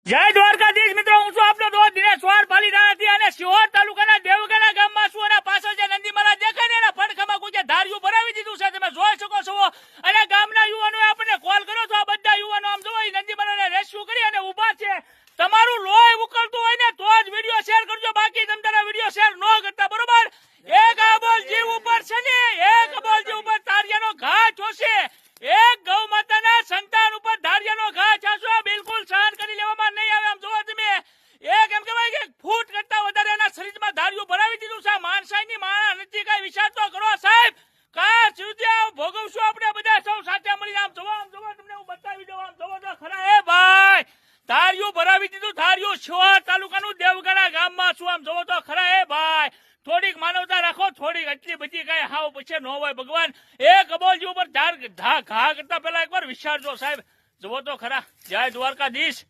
જય દ્વારકાધીશ મિત્રો, હું છું આપનો દોસ્ત દિનેશ ચૌહાણ પાલીતાણાથી અને શિહોર તાલુકાના દેવગણા ગામમાં છું અને પાછળ જે નંદી મહારાજ દેખાય ને એના પડખામાં કોઈ ધાર્યું ભરાવી દીધું છે, તમે જોઈ શકો છો. અને ગામના યુવાનોએ આપણને કોલ કર્યો છે. આ બધા યુવાનો આમ જોવો નંદી મહારાજને રેસ્ક્યુ કરી અને ઉભા છે. તમારું લોહી ઉકળતું હોય ને તો જ વિડીયો શેર કરજો, બાકી તમે તારા વિડીયો શેર ન કરતા, બરોબર? એક અબોલ જીવ ઉપર છે ને, એક અબોલ જીવ ઉપર ધારિયાનો ઘા જોશે, એક ગૌ માતાના સંતાન ઉપર ધારિયાનો ઘા છાસો બિલકુલ સહન કરી લેવામાં નહીં આવે. આમ જોવો તમે, એક એમ કહેવાય કે ફૂટ કરતા વધારે એના શરીરમાં ધારિયું ભરાવી દીધું છે. માણસાઈની માણા નથી, કઈ વિચાર તો કરો સાહેબ. કા સુધી ભોગવશું આપણે બધા સૌ સાથે મળીને. આમ જોવો તમને હું બતાવી દઉં. આમ જોવો તો ખરા, એ ભાઈ ધારિયું ભરાવી દીધું. ધારિયું શિહોર તાલુકાનું દેવગણા ગામમાં છું. આમ જોવો તો ખરા, એ ભાઈ થોડીક માનવતા રાખો, થોડીક એટલી બધી કઈ હાવ પછી ન હોય ભગવાન. એક અબોલજી ઉપર ઘા કરતા પહેલા એકવાર વિચારજો સાહેબ. જુઓ તો ખરા. જય દ્વારકાધીશ.